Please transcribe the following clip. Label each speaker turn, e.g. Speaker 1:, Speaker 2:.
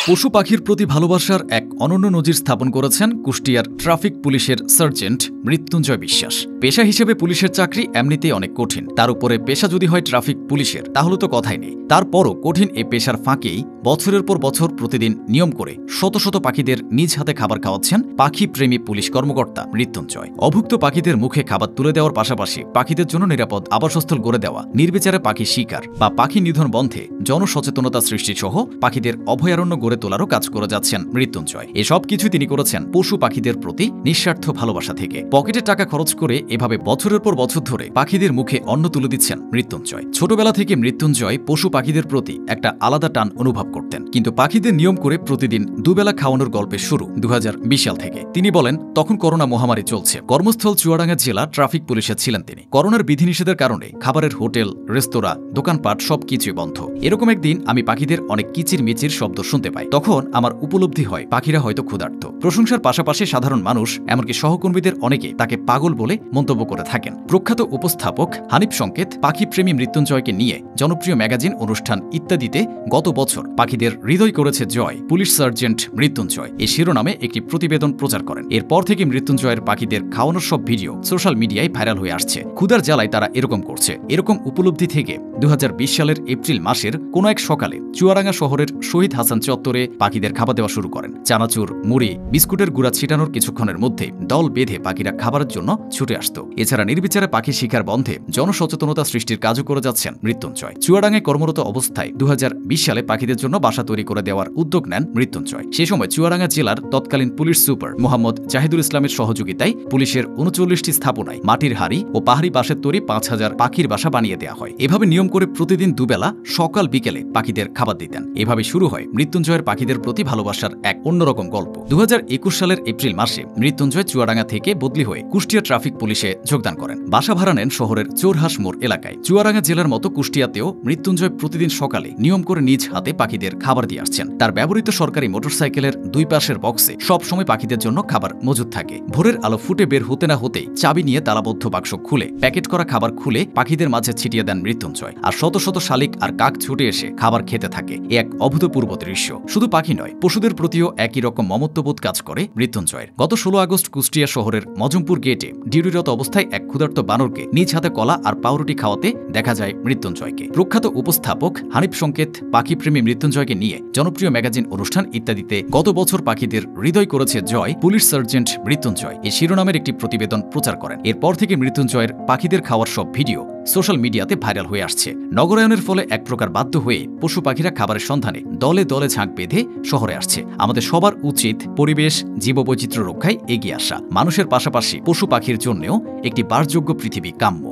Speaker 1: পশু পাখির প্রতি ভালোবাসার এক অনন্য নজির স্থাপন করেছেন কুষ্টিয়ার ট্রাফিক পুলিশের সার্জেন্ট মৃত্যুঞ্জয় বিশ্বাস। পেশা হিসেবে পুলিশের চাকরি এমনিতেই অনেক কঠিন, তার উপরে পেশা যদি হয় ট্রাফিক পুলিশের তাহলে তো কথাই নেই। তারপরও কঠিন এই পেশার ফাঁকেই বছরের পর বছর প্রতিদিন নিয়ম করে শত শত পাখিদের নিজ হাতে খাবার খাওয়াচ্ছেন পাখি প্রেমী পুলিশ কর্মকর্তা মৃত্যুঞ্জয়। অভুক্ত পাখিদের মুখে খাবার তুলে দেওয়ার পাশাপাশি পাখিদের জন্য নিরাপদ আবাসস্থল গড়ে দেওয়া, নির্বিচারে পাখি শিকার বা পাখি নিধন বন্ধে জনসচেতনতা সৃষ্টি সহ পাখিদের অভয়ারণ্য গড়ে তোলারও কাজ করে যাচ্ছেন মৃত্যুঞ্জয়। এসব কিছু তিনি করেছেন পশু পাখিদের প্রতি নিঃস্বার্থ ভালোবাসা থেকে। পকেটে টাকা খরচ করে এভাবে বছরের পর বছর ধরে পাখিদের মুখে অন্ন তুলে দিচ্ছেন মৃত্যুঞ্জয়। ছোটবেলা থেকে মৃত্যুঞ্জয় পশু পাখিদের প্রতি একটা আলাদা টান অনুভব করতেন, কিন্তু পাখিদের নিয়ম করে প্রতিদিন দুবেলা খাওয়ানোর গল্পের শুরু 2020 সাল থেকে। তিনি বলেন, তখন করোনা মহামারী চলছে। কর্মস্থল চুয়াডাঙ্গা জেলা ট্রাফিক পুলিশে ছিলেন তিনি। করোনার বিধিনিষেধের কারণে খাবারের হোটেল, রেস্তোরাঁ, দোকানপাট সবকিছুই বন্ধ। এরকম একদিন আমি পাখিদের অনেক কিচির মিচির শব্দ শুনতে পাই। তখন আমার উপলব্ধি হয় পাখিরা হয়তো ক্ষুধার্ত। প্রশংসার পাশাপাশি সাধারণ মানুষ, এমনকি সহকর্মীদের অনেকে তাকে পাগল বলে মন্তব্য করে থাকেন। প্রখ্যাত উপস্থাপক হানিফ সংকেত পাখি প্রেমী মৃত্যুঞ্জয়কে নিয়ে জনপ্রিয় ম্যাগাজিন, অনুষ্ঠান ইত্যাদিতে গত বছর পাখিদের হৃদয় করেছে জয়, পুলিশ সার্জেন্ট মৃত্যুঞ্জয় এই শিরোনামে একটি প্রতিবেদন প্রচার করেন। এরপর থেকে মৃত্যুঞ্জয়ের পাখিদের খাওয়ানোর সব ভিডিও সোশ্যাল মিডিয়ায় ভাইরাল হয়ে আসছে। ক্ষুধার জ্বালায় তারা এরকম করছে। এরকম উপলব্ধি থেকে 2020 সালের এপ্রিল মাসের কোনো এক সকালে চুয়াডাঙ্গা শহরের শহীদ হাসান চত্বরে পাখিদের খাবার দেওয়া শুরু করেন। চানাচুর, মুড়ি, বিস্কুটের গুঁড়া ছিটানোর কিছুক্ষণের মধ্যে দল বেঁধে পাখিরা খাবারের জন্য ছুটে আসত। এছাড়া নির্বিচারে পাখি শিকার বন্ধে জনসচেতনতা সৃষ্টির কাজও করে যাচ্ছেন মৃত্যুঞ্জয়। চুয়াডাঙ্গায় কর্মরত অবস্থায় 2020 সালে পাখিদের জন্য বাসা তৈরি করে দেওয়ার উদ্যোগ নেন মৃত্যুঞ্জয়। সে সময় চুয়াডাঙ্গা জেলার তৎকালীন পুলিশ সুপার মোহাম্মদ জাহিদুল ইসলামের সহযোগিতায় পুলিশের 39টি স্থাপনায় মাটির হাড়ি ও পাহাড়ি বাঁশের তৈরি 5000 পাখির বাসা বানিয়ে দেওয়া হয়। এভাবে নিয়ম করে প্রতিদিন দুবেলা সকাল বিকেলে পাখিদের খাবার দিতেন। এভাবে শুরু হয় মৃত্যুঞ্জয়ের পাখিদের প্রতি ভালোবাসার এক অন্যরকম গল্প। 2021 সালের এপ্রিল মাসে মৃত্যুঞ্জয় চুয়াডাঙ্গা থেকে বদলি হয়ে কুষ্টিয়া ট্রাফিক পুলিশে যোগদান করেন। বাসা ভাড়া নেন শহরের চোরহাস মোড় এলাকায়। চুয়াডাঙ্গা জেলার মতো কুষ্টিয়াতেও মৃত্যুঞ্জয় প্রতিদিন সকালে নিয়ম করে নিজ হাতে পাখিদের খাবার দিয়ে আসছেন। তার ব্যবহৃত সরকারি মোটরসাইকেলের দুই পাশের বক্সে সব সময় পাখিদের জন্য খাবার মজুদ থাকে। ভোরের আলো ফুটে বের হতে না হতেই চাবি নিয়ে তালাবদ্ধ বাক্স খুলে প্যাকেট করা খাবার খুলে পাখিদের মাঝে ছিটিয়ে দেন মৃত্যুঞ্জয়। আর শত শত শালিক আর কাক ছুটে এসে খাবার খেতে থাকে। এক অভূতপূর্ব দৃশ্য। শুধু পাখি নয়, পশুদের প্রতিও একই রকম মমত্ববোধ কাজ করে মৃত্যুঞ্জয়ের। গত 16 আগস্ট কুষ্টিয়া শহরের মজমপুর গেটে ডিউটিরত অবস্থায় এক ক্ষুধার্ত বানরকে নিজ হাতে কলা আর পাউরুটি খাওয়াতে দেখা যায় মৃত্যুঞ্জয়কে। প্রখ্যাত উপস্থাপক হানিফ সংকেত পাখি প্রেমী মৃত্যুঞ্জয়কে নিয়ে জনপ্রিয় ম্যাগাজিন, অনুষ্ঠান ইত্যাদিতে গত বছর পাখিদের হৃদয় করেছে জয়, পুলিশ সার্জেন্ট মৃত্যুঞ্জয় এই শিরোনামের একটি প্রতিবেদন প্রচার করেন। এরপর থেকে মৃত্যুঞ্জয়ের পাখিদের খাওয়ার সব ভিডিও সোশ্যাল মিডিয়াতে ভাইরাল হয়ে আসছে। নগরায়নের ফলে এক প্রকার বাধ্য হয়ে পশু পাখিরা খাবারের সন্ধানে দলে দলে ঝাঁক বেঁধে শহরে আসছে। আমাদের সবার উচিত পরিবেশ, জীববৈচিত্র্য রক্ষায় এগিয়ে আসা। মানুষের পাশাপাশি পশু পাখির জন্যও একটি বাসযোগ্য পৃথিবী কাম্য।